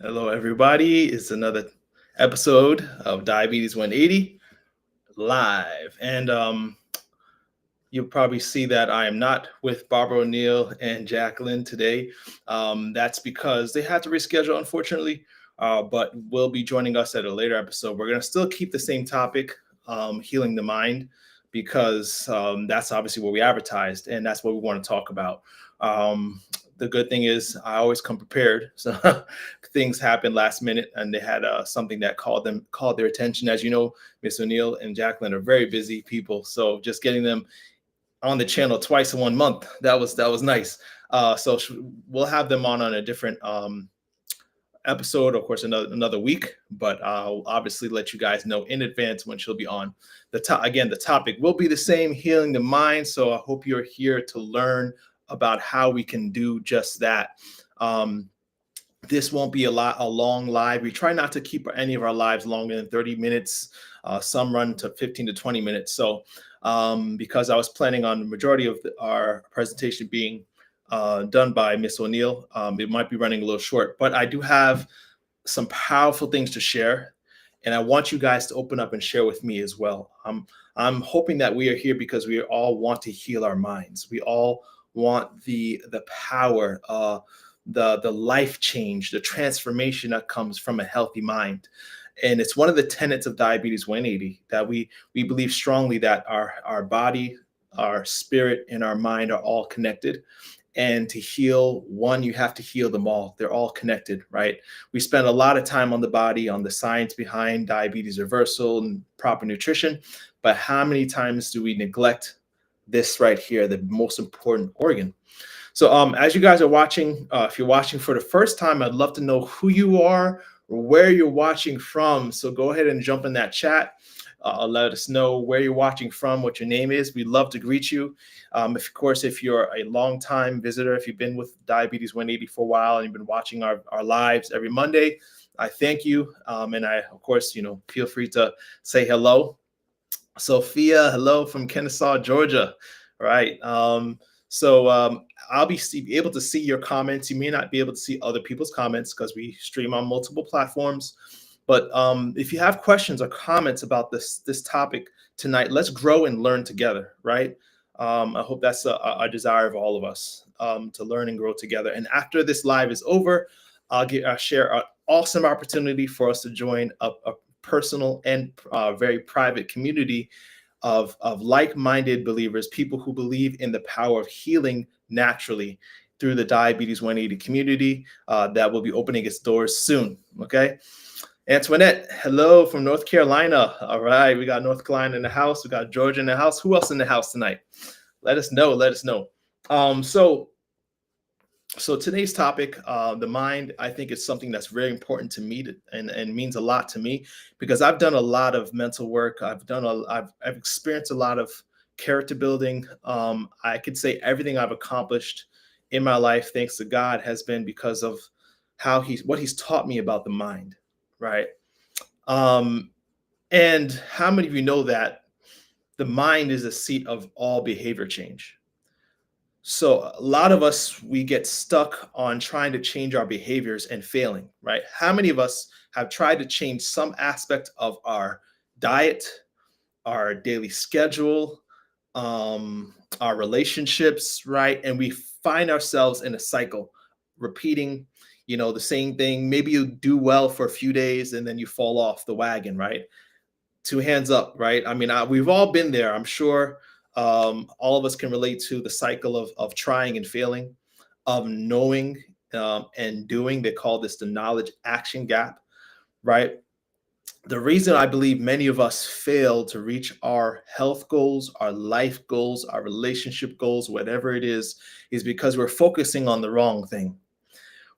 Hello, everybody. It's another episode of Diabetes 180 live. And you'll probably see that I am not with Barbara O'Neill and Jacqueline today. That's because they had to reschedule, unfortunately, but will be joining us at a later episode. We're going to still keep the same topic, healing the mind, because that's obviously what we advertised, and that's what we want to talk about. The good thing is I always come prepared. So things happen last minute, and they had something that called their attention. As you know, Miss O'Neill and Jacqueline are very busy people, so just getting them on the channel twice in 1 month, that was nice. So we'll have them on a different episode, of course, another week, but I'll obviously let you guys know in advance when she'll be on. The topic will be the same, healing the mind. So I hope you're here to learn about how we can do just that. This won't be a long live. We try not to keep any of our lives longer than 30 minutes. Some run to 15 to 20 minutes. So because I was planning on the majority of our presentation being done by Miss O'Neill, it might be running a little short, but I do have some powerful things to share, and I want you guys to open up and share with me as well. I'm hoping that we are here because we all want to heal our minds. We all want the power, the life change, the transformation that comes from a healthy mind. And it's one of the tenets of Diabetes 180 that we believe strongly that our body, our spirit, and our mind are all connected. And to heal one, you have to heal them all. They're all connected, right? We spend a lot of time on the body, on the science behind diabetes reversal and proper nutrition. But how many times do we neglect this right here, the most important organ? So as you guys are watching, if you're watching for the first time, I'd love to know who you are, where you're watching from. So go ahead and jump in that chat. Let us know where you're watching from, what your name is. We'd love to greet you. Of course, if you're a long-time visitor, if you've been with Diabetes 180 for a while and you've been watching our lives every Monday, I thank you. And I, of course, feel free to say hello. Sophia, hello from Kennesaw, Georgia. All right. I'll be able to see your comments. You may not be able to see other people's comments because we stream on multiple platforms. But if you have questions or comments about this topic tonight, let's grow and learn together, right? I hope that's a desire of all of us, to learn and grow together. And after this live is over, I'll share an awesome opportunity for us to join a personal and very private community of like-minded believers, people who believe in the power of healing naturally through the Diabetes 180 community that will be opening its doors soon, okay? Antoinette, hello from North Carolina. All right, we got North Carolina in the house. We got Georgia in the house. Who else in the house tonight? Let us know. Let us know. So today's topic, the mind, I think it's something that's very important to me and means a lot to me because I've done a lot of mental work. I've experienced a lot of character building. I could say everything I've accomplished in my life, thanks to God, has been because of what he's taught me about the mind. Right. And how many of you know that the mind is the seat of all behavior change? So a lot of us, we get stuck on trying to change our behaviors and failing, right? How many of us have tried to change some aspect of our diet, our daily schedule, our relationships, right? And we find ourselves in a cycle, repeating the same thing. Maybe you do well for a few days and then you fall off the wagon, right? Two hands up, right? I mean, we've all been there. I'm sure all of us can relate to the cycle of trying and failing, of knowing and doing. They call this the knowledge action gap, right? The reason I believe many of us fail to reach our health goals, our life goals, our relationship goals, whatever it is because we're focusing on the wrong thing.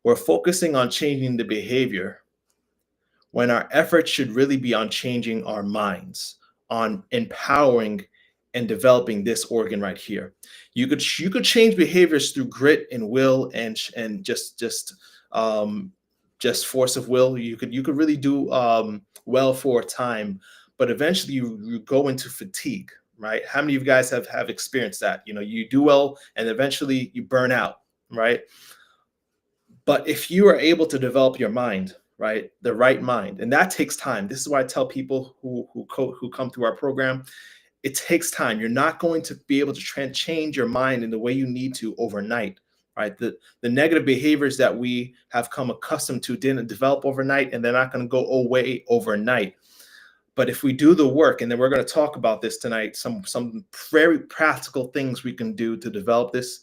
We're focusing on changing the behavior when our efforts should really be on changing our minds, on empowering and developing this organ right here. You could change behaviors through grit and will and just force of will. You could really do well for a time, but eventually you go into fatigue, right? How many of you guys have experienced that? You do well and eventually you burn out, right? But if you are able to develop your mind, right, the right mind, and that takes time. This is why I tell people who come through our program, it takes time. You're not going to be able to change your mind in the way you need to overnight, right? The negative behaviors that we have come accustomed to didn't develop overnight, and they're not going to go away overnight. But if we do the work, and then we're going to talk about this tonight, some very practical things we can do to develop this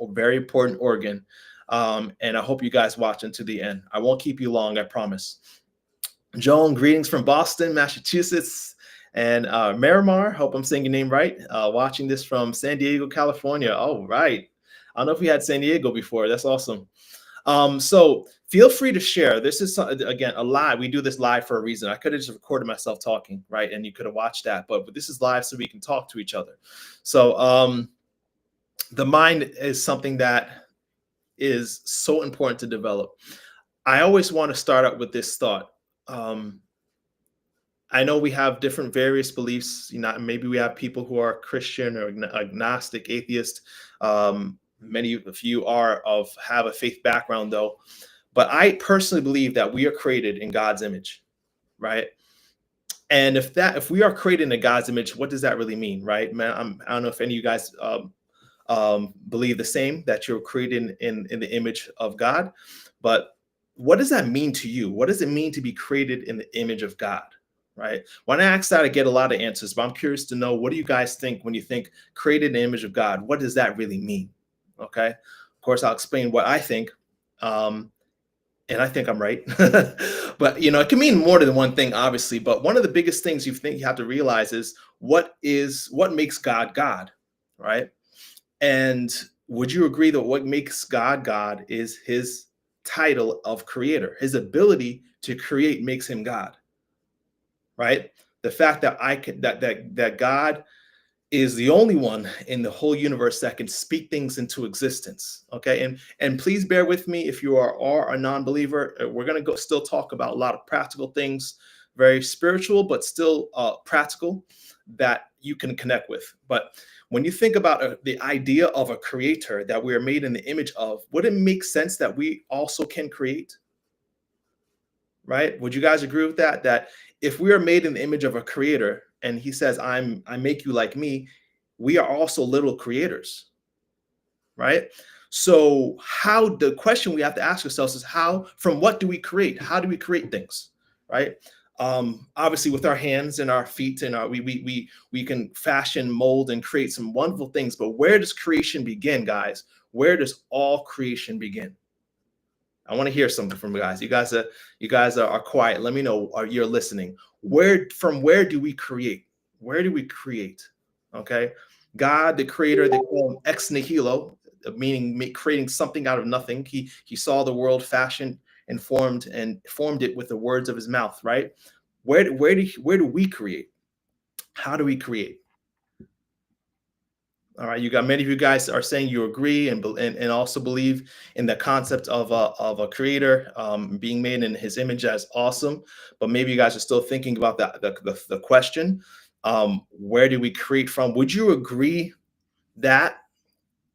very important organ. And I hope you guys watch into the end. I won't keep you long, I promise. Joan, greetings from Boston, Massachusetts, and Miramar. Hope I'm saying your name right. Watching this from San Diego, California. Oh, right. I don't know if we had San Diego before. That's awesome. So feel free to share. This is, again, a live. We do this live for a reason. I could have just recorded myself talking, right? And you could have watched that, but this is live so we can talk to each other. So the mind is something that is so important to develop. I always want to start out with this thought. I know we have different various beliefs. You know, maybe we have people who are Christian or agnostic, atheist. Many of you have a faith background, though. But I personally believe that we are created in God's image, right? And if we are created in God's image, what does that really mean, right? Man, I don't know if any of you guys believe the same, that you're created in the image of God, but what does that mean to you? What does it mean to be created in the image of God? Right? When I ask that, I get a lot of answers, but I'm curious to know, what do you guys think when you think created in the image of God? What does that really mean? Okay. Of course, I'll explain what I think. And I think I'm right. But it can mean more than one thing, obviously. But one of the biggest things you have to realize is what makes God God, right? And would you agree that what makes God God is his title of creator? His ability to create makes him God, right? The fact that that God is the only one in the whole universe that can speak things into existence. Okay, and please bear with me if you are a non-believer. We're going to still talk about a lot of practical things, very spiritual, but still practical, that you can connect with. But when you think about the idea of a creator, that we are made in the image of, would it make sense that we also can create? Right? Would you guys agree with that? That if we are made in the image of a creator, and he says, I make you like me, we are also little creators, right? So the question we have to ask ourselves is, from what do we create? How do we create things, right? Obviously with our hands and our feet, and we can fashion, mold, and create some wonderful things. But where does creation begin, guys? Where does all creation begin? I want to hear something from you guys. You guys are quiet. Let me know, you're listening. From where do we create? Where do we create? Okay. God, the creator, they call him ex nihilo, meaning creating something out of nothing. He saw the world fashioned and formed it with the words of his mouth, right? Where do we create? How do we create? All right, you got many of you guys are saying you agree and also believe in the concept of a creator being made in his image. As awesome, but maybe you guys are still thinking about the question, where do we create from? Would you agree that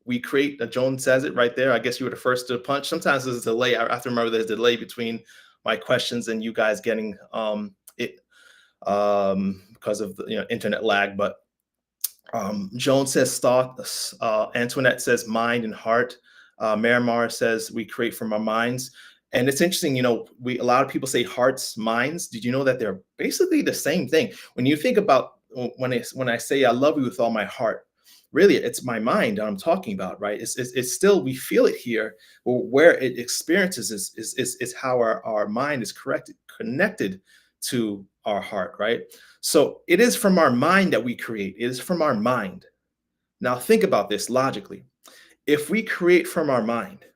we create? Joan says it right there. I guess you were the first to punch. Sometimes there's a delay. I have to remember there's a delay between my questions and you guys getting it because of the internet lag, but. Joan says thoughts. Antoinette says mind and heart. Miramar says we create from our minds. And it's interesting, a lot of people say hearts, minds. Did you know that they're basically the same thing? When you think about when I say I love you with all my heart, really it's my mind that I'm talking about, right? It's still, we feel it here. Well, where it experiences is how our mind is connected to our heart, right? So it is from our mind that we create. It is from our mind. Now think about this logically. If we create from our mind,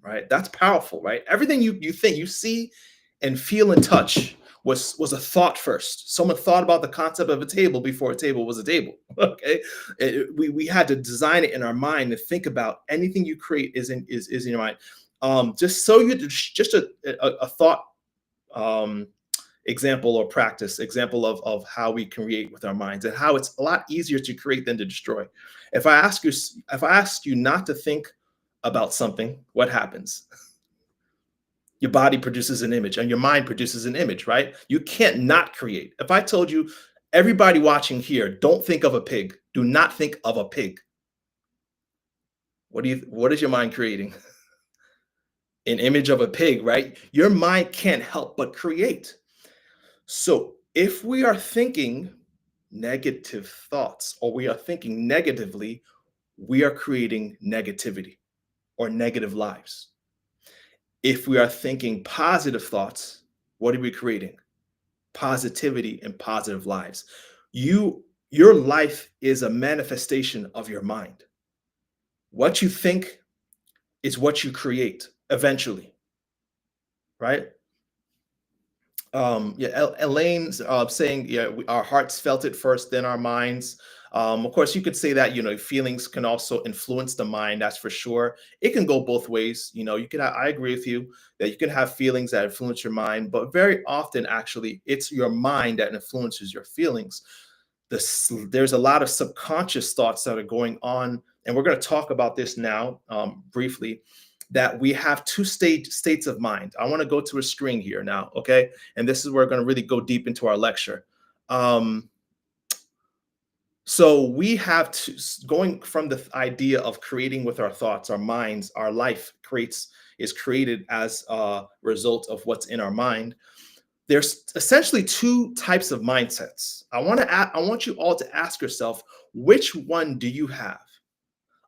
right, that's powerful, right? Everything you think, you see and feel and touch was a thought first. Someone thought about the concept of a table before a table was a table. Okay, we had to design it in our mind and think about anything you create is in your mind. Just a thought example or practice example of how we create with our minds, and how it's a lot easier to create than to destroy. If I ask you not to think about something, what happens? Your body produces an image and your mind produces an image, right? You can't not create. If I told you, everybody watching here, don't think of a pig, do not think of a pig. What is your mind creating? An image of a pig, right? Your mind can't help but create. So if we are thinking negative thoughts or we are thinking negatively, we are creating negativity or negative lives. If we are thinking positive thoughts, what are we creating? Positivity and positive lives. Your life is a manifestation of your mind. What you think is what you create eventually, right? Yeah, Elaine's saying, yeah, our hearts felt it first, then our minds. Of course, you could say that, feelings can also influence the mind. That's for sure. It can go both ways. You can. I agree with you that you can have feelings that influence your mind, but very often, actually, it's your mind that influences your feelings. There's a lot of subconscious thoughts that are going on, and we're going to talk about this now briefly. That we have two states of mind. I want to go to a screen here now, okay? And this is where we're going to really go deep into our lecture. Um, so we have to going from the idea of creating with our thoughts, our minds, our life is created as a result of what's in our mind. There's essentially two types of mindsets. I want you all to ask yourself, which one do you have?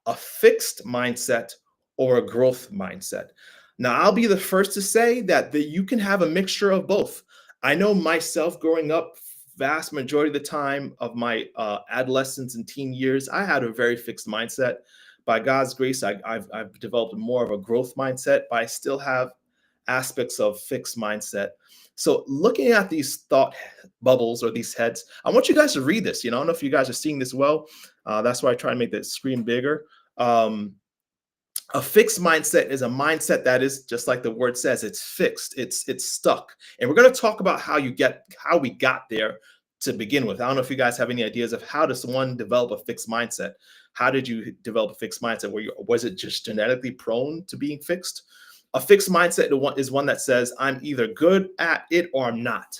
A fixed mindset or a growth mindset? Now, I'll be the first to say that you can have a mixture of both. I know myself growing up, vast majority of the time of my adolescence and teen years, I had a very fixed mindset. By God's grace, I've developed more of a growth mindset, but I still have aspects of fixed mindset. So, looking at these thought bubbles or these heads, I want you guys to read this. I don't know if you guys are seeing this well. That's why I try to make the screen bigger. Um, a fixed mindset is a mindset that is just like the word says, it's fixed, it's stuck. And we're going to talk about how we got there to begin with. I don't know if you guys have any ideas of how does one develop a fixed mindset. How did you develop a fixed mindset? Was it just genetically prone to being fixed? A fixed mindset is one that says, I'm either good at it or I'm not.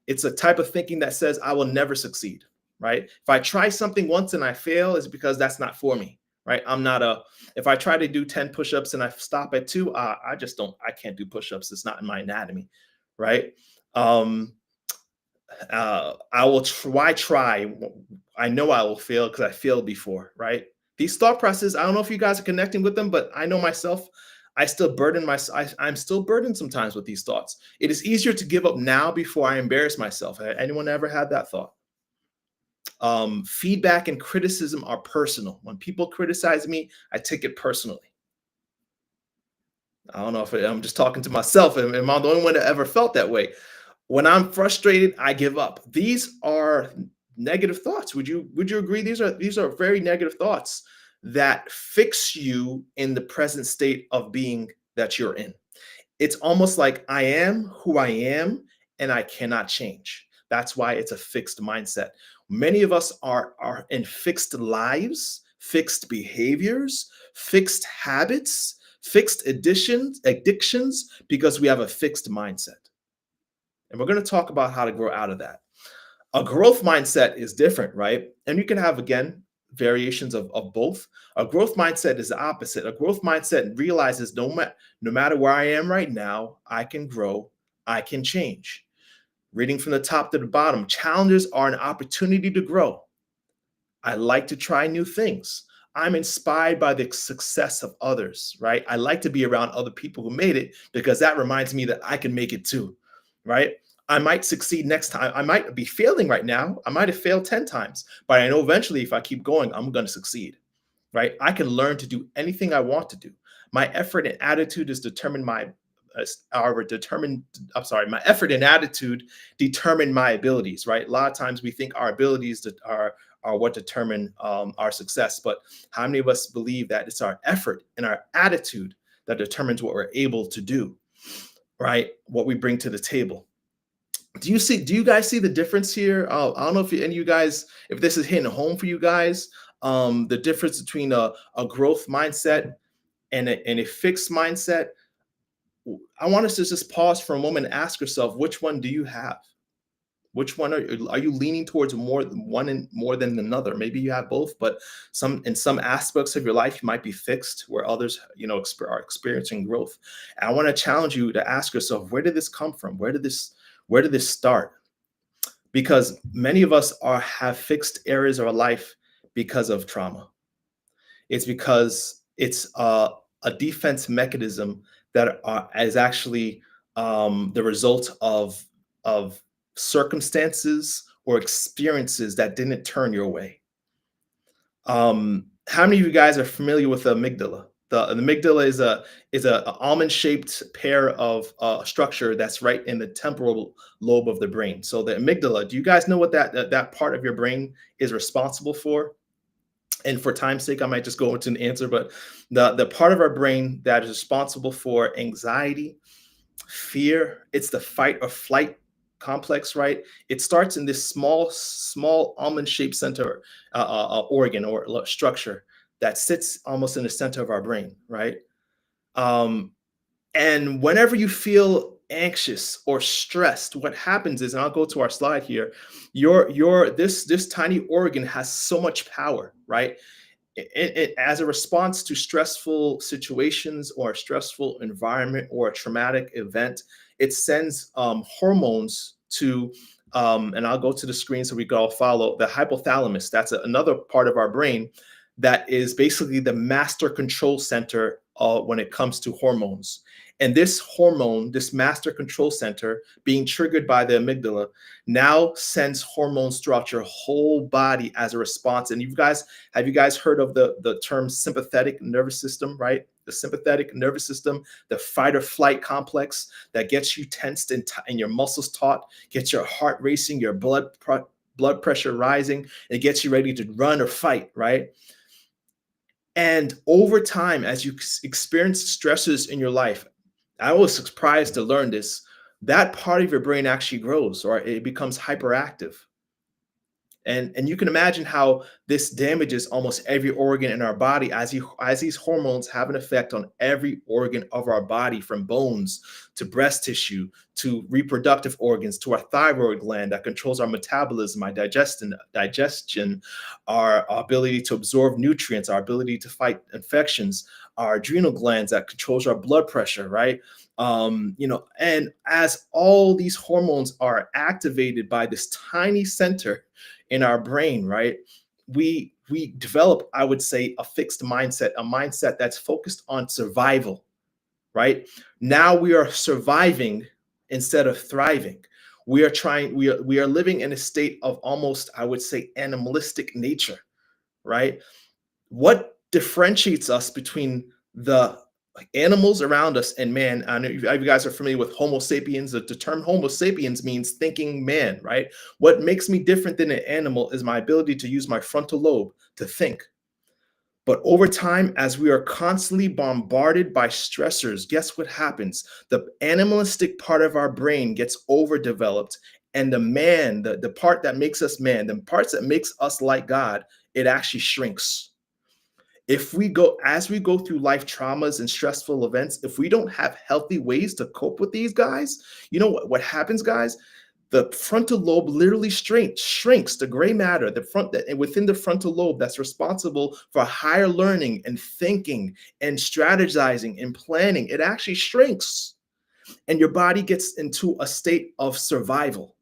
It's a type of thinking that says, I will never succeed, right? If I try something once and I fail, it's because that's not for me, right? If I try to do 10 push-ups and I stop at two, I can't do push-ups. It's not in my anatomy, right? I will try. I know I will fail because I failed before, right? These thought processes, I don't know if you guys are connecting with them, but I know myself, I'm still burdened sometimes with these thoughts. It is easier to give up now before I embarrass myself. Anyone ever had that thought? Feedback and criticism are personal. When people criticize me, I take it personally. I don't know if I'm just talking to myself. Am I the only one that ever felt that way? When I'm frustrated, I give up. These are negative thoughts. Would you agree? These are very negative thoughts that fix you in the present state of being that you're in. It's almost like I am who I am and I cannot change. That's why it's a fixed mindset. Many of us are in fixed lives, fixed behaviors, fixed habits, fixed addictions because we have a fixed mindset. And we're going to talk about how to grow out of that. A growth mindset is different, right? And you can have, again, variations of both. A growth mindset is the opposite. A growth mindset realizes no matter where I am right now, I can grow, I can change. Reading from the top to the bottom, challenges are an opportunity to grow. I like to try new things. I'm inspired by the success of others, right? I like to be around other people who made it because that reminds me that I can make it too, right? I might succeed next time. I might be failing right now. I might have failed 10 times, but I know eventually if I keep going, I'm going to succeed, right? I can learn to do anything I want to do. My effort and attitude is determined my effort and attitude determine my abilities, right? A lot of times we think our abilities are what determine our success, but how many of us believe that it's our effort and our attitude that determines what we're able to do, right? What we bring to the table. Do you guys see the difference here? I don't know if any of you guys, if this is hitting home for you guys, the difference between a growth mindset and a fixed mindset. I want us to just pause for a moment and ask yourself, which one do you have? Which one are you leaning towards more than one and more than another? Maybe you have both, but some in some aspects of your life you might be fixed, where others, are experiencing growth. And I want to challenge you to ask yourself, where did this come from? Where did this start? Because many of us are have fixed areas of our life because of trauma. It's because it's a defense mechanism that is actually the result of circumstances or experiences that didn't turn your way. How many of you guys are familiar with the amygdala? The amygdala is a almond shaped pair of structure that's right in the temporal lobe of the brain. So the amygdala. Do you guys know what that part of your brain is responsible for? And for time's sake, I might just go into an answer, but the part of our brain that is responsible for anxiety, fear, it's the fight or flight complex, right? It starts in this small almond-shaped center organ or structure that sits almost in the center of our brain, right? Um, and whenever you feel anxious or stressed, what happens is, and I'll go to our slide here, your this tiny organ has so much power, right? As a response to stressful situations or a stressful environment or a traumatic event, it sends hormones to, and I'll go to the screen so we can all follow the hypothalamus. That's another part of our brain that is basically the master control center when it comes to hormones. And this hormone, this master control center, being triggered by the amygdala, now sends hormones throughout your whole body as a response. And have you guys heard of the term sympathetic nervous system, right? The sympathetic nervous system, the fight or flight complex that gets you tensed and your muscles taut, gets your heart racing, your blood pressure rising, it gets you ready to run or fight, right? And over time, as you experience stresses in your life, I was surprised to learn this, that part of your brain actually grows or it becomes hyperactive. And you can imagine how this damages almost every organ in our body as these hormones have an effect on every organ of our body, from bones to breast tissue to reproductive organs to our thyroid gland that controls our metabolism, our digestion, our ability to absorb nutrients, our ability to fight infections, our adrenal glands that controls our blood pressure, right? And as all these hormones are activated by this tiny center in our brain, right? We develop, I would say, a fixed mindset, a mindset that's focused on survival, right? Now we are surviving instead of thriving. We are living in a state of almost, I would say, animalistic nature, right? What differentiates us between the animals around us and man? I know you guys are familiar with Homo sapiens. The term Homo sapiens means thinking man, right? What makes me different than an animal is my ability to use my frontal lobe to think. But over time, as we are constantly bombarded by stressors, guess what happens? The animalistic part of our brain gets overdeveloped, and the part that makes us man, the parts that makes us like God, it actually shrinks. If we go As we go through life traumas and stressful events, if we don't have healthy ways to cope with these guys, you know what happens, guys? The frontal lobe literally shrinks. The gray matter, within the frontal lobe that's responsible for higher learning and thinking and strategizing and planning, it actually shrinks, and your body gets into a state of survival.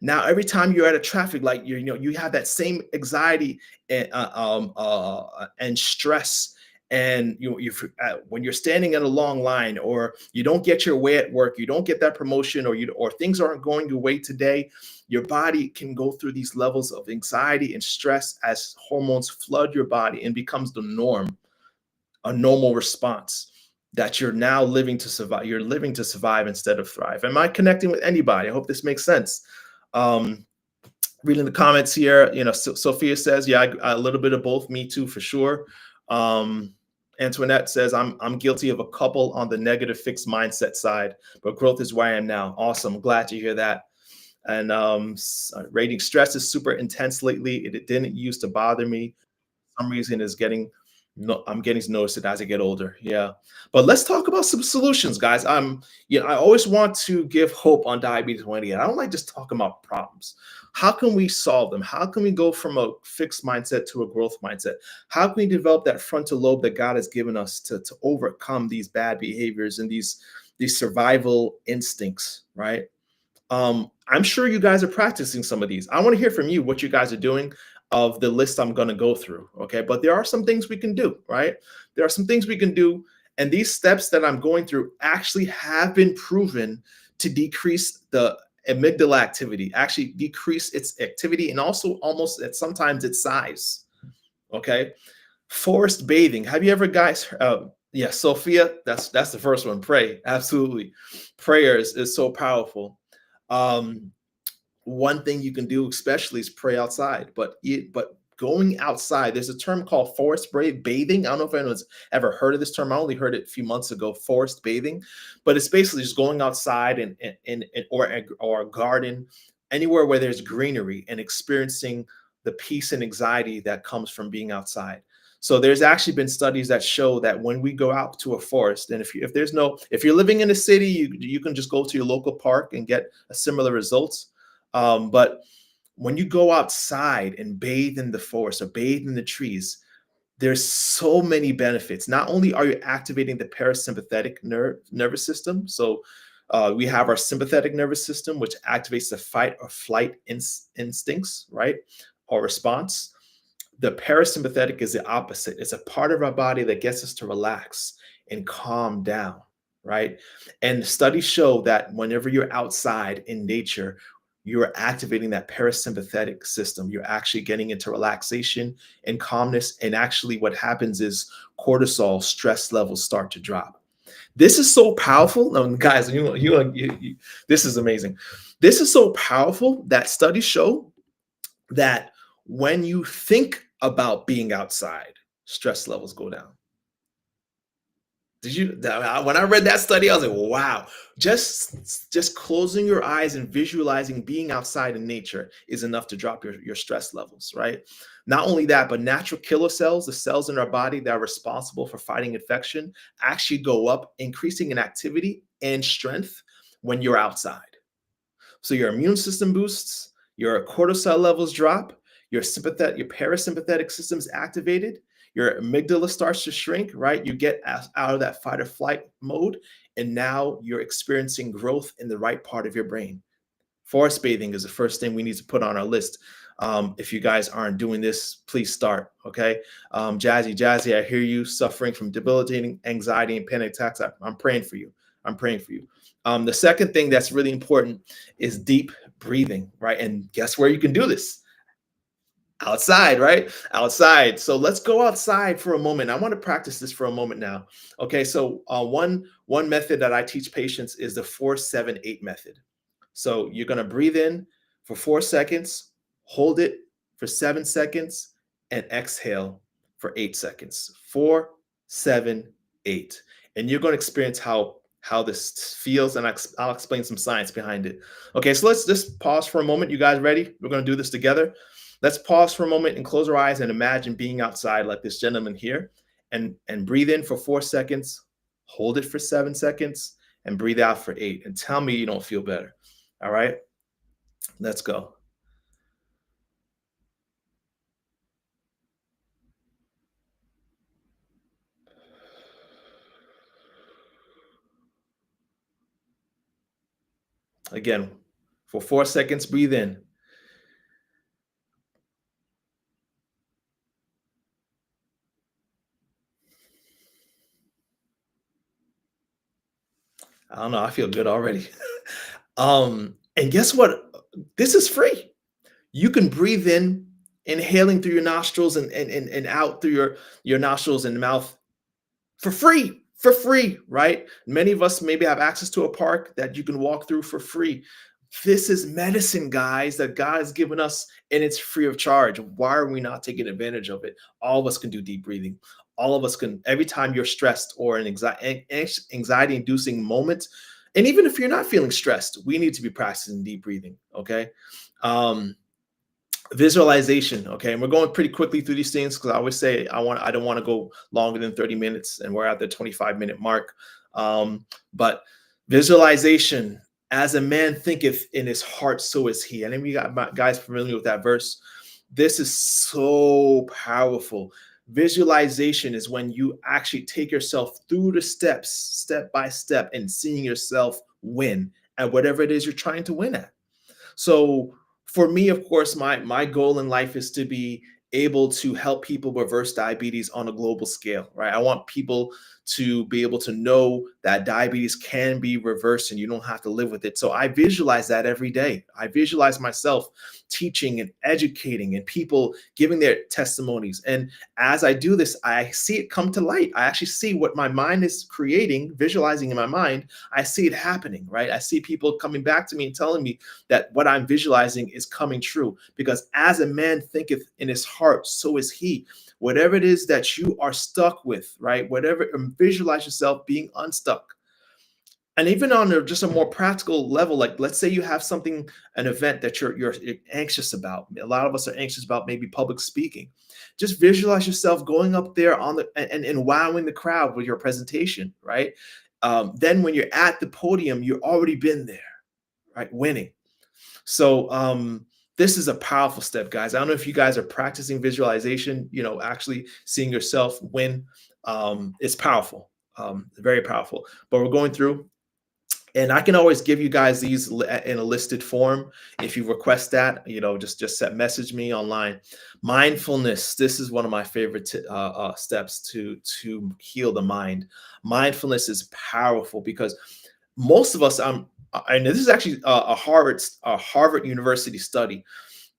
Now, every time you're at a traffic light, you have that same anxiety and stress. And when you're standing in a long line, or you don't get your way at work, you don't get that promotion, or things aren't going your way today, your body can go through these levels of anxiety and stress as hormones flood your body and becomes the norm, a normal response that you're now living to survive. You're living to survive instead of thrive. Am I connecting with anybody? I hope this makes sense. Um, Reading the comments here, Sophia says, yeah, a little bit of both. Me too, for sure. Antoinette says, I'm guilty of a couple on the negative fixed mindset side, but growth is where I am now. Awesome. Glad to hear that. And rating stress is super intense lately. It didn't used to bother me. For some reason is getting No, I'm getting to notice it as I get older. Yeah. But let's talk about some solutions, guys. I always want to give hope on diabetes 20. I don't like just talking about problems. How can we solve them? How can we go from a fixed mindset to a growth mindset? How can we develop that frontal lobe that God has given us to overcome these bad behaviors and these survival instincts, right? I'm sure you guys are practicing some of these. I want to hear from you what you guys are doing of the list I'm going to go through. Okay. But there are some things we can do, right? There are some things we can do. And these steps that I'm going through actually have been proven to decrease the amygdala activity, actually decrease its activity, and also almost at sometimes its size. Okay. Forest bathing. Have you ever guys? Yeah, Sophia. That's the first one. Pray. Absolutely. Prayers is so powerful. Um, One thing you can do especially is pray outside, but going outside, there's a term called bathing. I don't know if anyone's ever heard of this term. I only heard it a few months ago, forest bathing. But it's basically just going outside or a garden, anywhere where there's greenery, and experiencing the peace and anxiety that comes from being outside. So there's actually been studies that show that when we go out to a forest, and if you're living in a city, you can just go to your local park and get a similar results. But when you go outside and bathe in the forest or bathe in the trees, there's so many benefits. Not only are you activating the parasympathetic nervous system, so we have our sympathetic nervous system, which activates the fight or flight instincts, right, or response. The parasympathetic is the opposite. It's a part of our body that gets us to relax and calm down, right? And studies show that whenever you're outside in nature, you're activating that parasympathetic system. You're actually getting into relaxation and calmness. And actually, what happens is cortisol stress levels start to drop. This is so powerful. Now, guys, this is amazing. This is so powerful that studies show that when you think about being outside, stress levels go down. When I read that study, I was like, wow, just closing your eyes and visualizing being outside in nature is enough to drop your stress levels, right? Not only that, but natural killer cells, the cells in our body that are responsible for fighting infection, actually go up, increasing in activity and strength when you're outside. So your immune system boosts, your cortisol levels drop, your parasympathetic system is activated, your amygdala starts to shrink, right? You get out of that fight or flight mode, and now you're experiencing growth in the right part of your brain. Forest bathing is the first thing we need to put on our list. If you guys aren't doing this, please start. Okay. Jazzy, I hear you suffering from debilitating anxiety and panic attacks. I'm praying for you. I'm praying for you. The second thing that's really important is deep breathing, right? And guess where you can do this? Outside, right? Outside. So let's go outside for a moment. I want to practice this for a moment now. Okay, so one method that I teach patients is the 4-7-8 method. So you're going to breathe in for 4 seconds, hold it for 7 seconds, and exhale for 8 seconds. 4-7-8, and you're going to experience how this feels, and I'll explain some science behind it. Okay, so let's just pause for a moment. You guys ready? We're going to do this together. Let's pause for a moment and close our eyes and imagine being outside like this gentleman here, and breathe in for 4 seconds, hold it for 7 seconds, and breathe out for 8. And tell me you don't feel better. All right, let's go. Again, for 4 seconds, breathe in. I don't know. I feel good already. And guess what? This is free. You can breathe in, inhaling through your nostrils and out through your nostrils and mouth for free, right? Many of us maybe have access to a park that you can walk through for free. This is medicine, guys, that God has given us, and it's free of charge. Why are we not taking advantage of it? All of us can do deep breathing. All of us can, every time you're stressed or an anxiety inducing moment, and even if you're not feeling stressed, we need to be practicing deep breathing. Okay. Um, Visualization. Okay, and we're going pretty quickly through these things because I always say I don't want to go longer than 30 minutes, and we're at the 25-minute mark. But visualization, as a man thinketh in his heart, so is he. And then we got guys familiar with that verse. This is so powerful. Visualization is when you actually take yourself through the steps, step by step, and seeing yourself win at whatever it is you're trying to win at. So for me, of course, my goal in life is to be able to help people reverse diabetes on a global scale, right? I want people to be able to know that diabetes can be reversed and you don't have to live with it. So I visualize that every day. I visualize myself teaching and educating and people giving their testimonies. And as I do this, I see it come to light. I actually see what my mind is creating, visualizing in my mind. I see it happening, right? I see people coming back to me and telling me that what I'm visualizing is coming true. Because as a man thinketh in his heart, so is he. Whatever it is that you are stuck with, right? Whatever, visualize yourself being unstuck. And even on just a more practical level, like let's say you have something, an event that you're anxious about. A lot of us are anxious about maybe public speaking. Just visualize yourself going up there on the and wowing the crowd with your presentation, right? Then when you're at the podium, you've already been there, right? Winning. So this is a powerful step, guys. I don't know if you guys are practicing visualization, actually seeing yourself win. It's powerful, very powerful. But we're going through, and I can always give you guys these in a listed form if you request that. Just set message me online. Mindfulness. This is one of my favorite steps to heal the mind. Mindfulness is powerful because most of us, and this is actually a Harvard University study.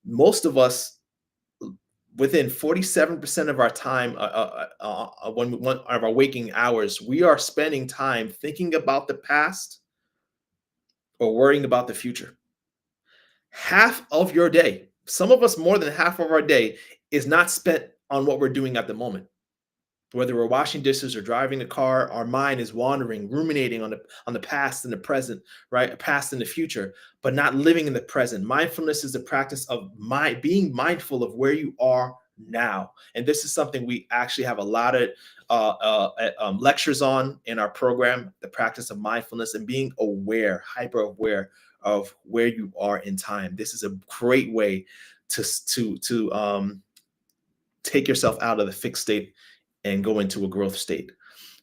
Most of us, within 47% of our time, when of our waking hours, we are spending time thinking about the past or worrying about the future. Half of your day, some of us more than half of our day, is not spent on what we're doing at the moment. Whether we're washing dishes or driving the car, our mind is wandering, ruminating on the past and the present, right? Past and the future, but not living in the present. Mindfulness is the practice of being mindful of where you are now. And this is something we actually have a lot of lectures on in our program, the practice of mindfulness and being aware, hyper aware of where you are in time. This is a great way to take yourself out of the fixed state and go into a growth state.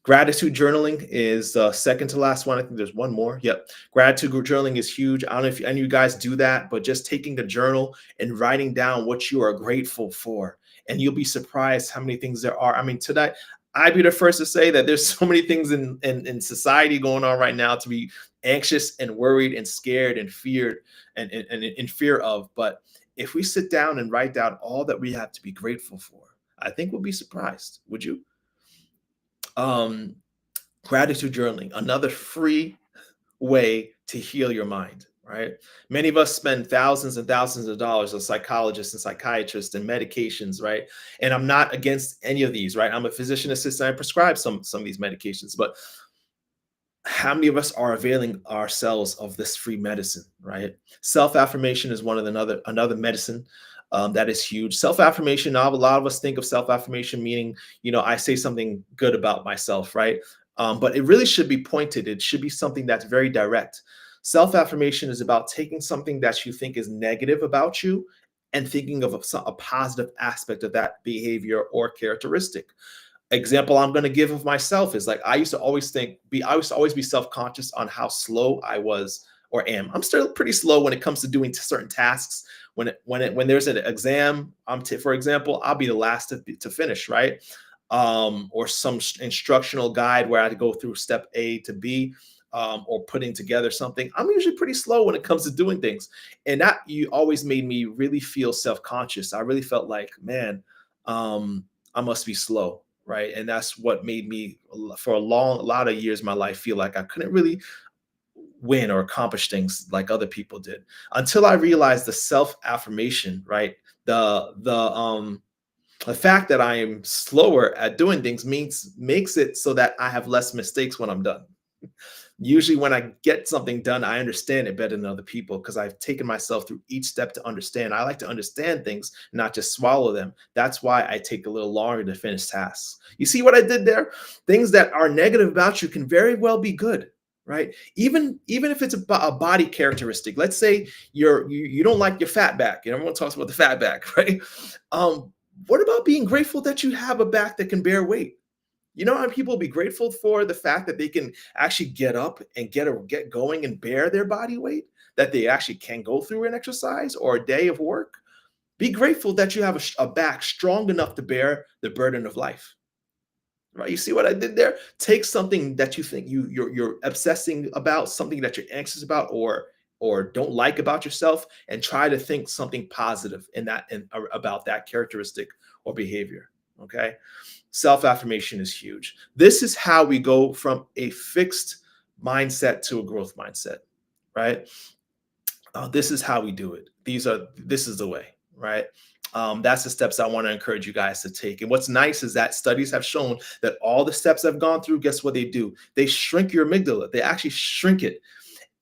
Gratitude journaling is the second to last one. I think there's one more. Yep. Gratitude journaling is huge. I don't know if any of you guys do that, but just taking a journal and writing down what you are grateful for. And you'll be surprised how many things there are. I mean, today, I'd be the first to say that there's so many things in society going on right now to be anxious and worried and scared and feared and in fear of. But if we sit down and write down all that we have to be grateful for, I think we'll be surprised. Would you? Um, Gratitude journaling, another free way to heal your mind, right? Many of us spend thousands and thousands of dollars on psychologists and psychiatrists and medications, right? And I'm not against any of these, right? I'm a physician assistant. I prescribe some of these medications, but how many of us are availing ourselves of this free medicine, right? Self-affirmation is one of another medicine that is huge. Self-affirmation, a lot of us think of self-affirmation meaning, I say something good about myself, right? But it really should be pointed. It should be something that's very direct. Self-affirmation is about taking something that you think is negative about you and thinking of a positive aspect of that behavior or characteristic. Example I'm going to give of myself is like I used to always be self-conscious on how slow I was or am. I'm still pretty slow when it comes to doing certain tasks. When there's an exam, for example, I'll be the last to finish, right? Or some instructional guide where I had to go through step A to B, or putting together something. I'm usually pretty slow when it comes to doing things, and that you always made me really feel self-conscious. I really felt like, man, I must be slow, right? And that's what made me, for a lot of years of my life, feel like I couldn't really win or accomplish things like other people did until I realized the self-affirmation, right? The fact that I am slower at doing things makes it so that I have less mistakes when I'm done. Usually when I get something done, I understand it better than other people because I've taken myself through each step to understand. I like to understand things, not just swallow them. That's why I take a little longer to finish tasks. You see what I did there? Things that are negative about you can very well be good, right? Even if it's a body characteristic. Let's say you don't like your fat back, and everyone talks about the fat back, right? What about being grateful that you have a back that can bear weight? You know how people be grateful for the fact that they can actually get up and get going and bear their body weight, that they actually can go through an exercise or a day of work. Be grateful that you have a back strong enough to bear the burden of life. Right? You see what I did there? Take something that you think you're obsessing about, something that you're anxious about, or don't like about yourself, and try to think something positive in that and about that characteristic or behavior. Okay. Self affirmation is huge. This is how we go from a fixed mindset to a growth mindset, right? This is how we do it. This is the way, right? That's the steps I want to encourage you guys to take. And what's nice is that studies have shown that all the steps I've gone through, guess what they do? They shrink your amygdala. They actually shrink it,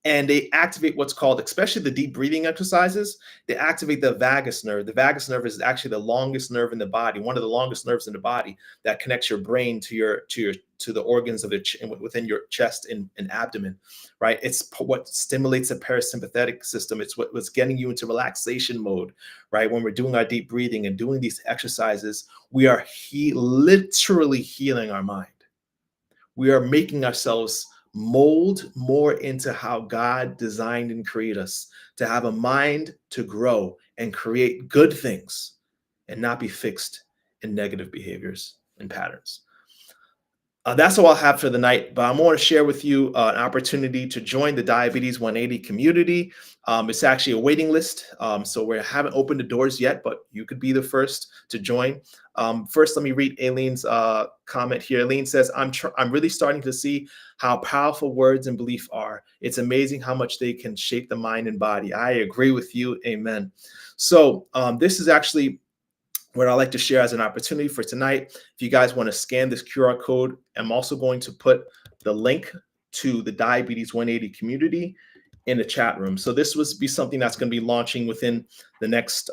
and they activate what's called, especially the deep breathing exercises, they activate the vagus nerve. The vagus nerve is actually the longest nerve in the body, one of the longest nerves in the body that connects your brain to the organs of within your chest and abdomen, right? It's what stimulates the parasympathetic system. It's what's getting you into relaxation mode, right? When we're doing our deep breathing and doing these exercises, we are literally healing our mind. We are making ourselves mold more into how God designed and created us, to have a mind to grow and create good things and not be fixed in negative behaviors and patterns. That's all I'll have for the night, but I want to share with you an opportunity to join the Diabetes 180 community. It's actually a waiting list, so we haven't opened the doors yet, but you could be the first to join. First, let me read Aileen's comment here. Aileen says, I'm really starting to see how powerful words and belief are. It's amazing how much they can shape the mind and body. I agree with you. Amen. So this is actually what I like to share as an opportunity for tonight. If you guys want to scan this QR code, I'm also going to put the link to the Diabetes 180 community in the chat room. So this would be something that's going to be launching within the next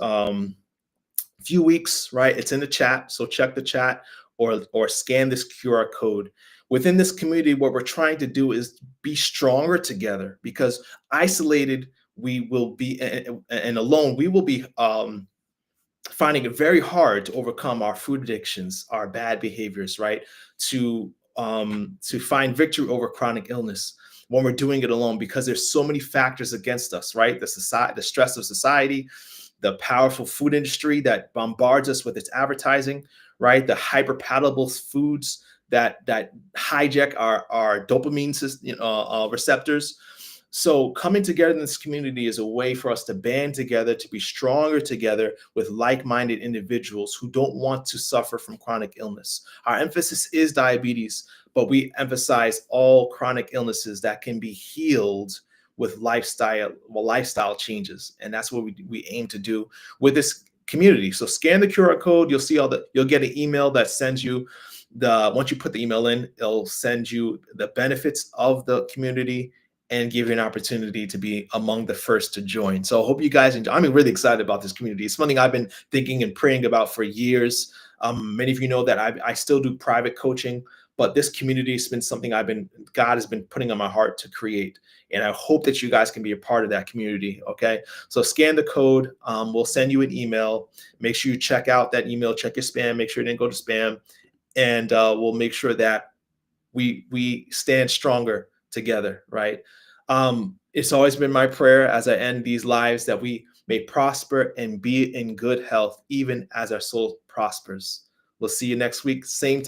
few weeks, right? It's in the chat, so check the chat or scan this QR code. Within this community, what we're trying to do is be stronger together, because isolated we will be, and alone we will be finding it very hard to overcome our food addictions, our bad behaviors, right? To find victory over chronic illness when we're doing it alone, because there's so many factors against us, right? The stress of society, the powerful food industry that bombards us with its advertising, right? The hyper palatable foods that hijack our dopamine receptors. So coming together in this community is a way for us to band together, to be stronger together with like-minded individuals who don't want to suffer from chronic illness. Our emphasis is diabetes, but we emphasize all chronic illnesses that can be healed with lifestyle changes. And that's what we aim to do with this community. So scan the QR code, you'll see you'll get an email that sends you once you put the email in, it'll send you the benefits of the community and give you an opportunity to be among the first to join. So I hope you guys enjoy. I'm really excited about this community. It's something I've been thinking and praying about for years. Many of you know that I still do private coaching, but this community has been something God has been putting on my heart to create. And I hope that you guys can be a part of that community. Okay. So scan the code. We'll send you an email. Make sure you check out that email, check your spam, make sure it didn't go to spam. And we'll make sure that we stand stronger together, right? It's always been my prayer as I end these lives that we may prosper and be in good health, even as our soul prospers. We'll see you next week, same time.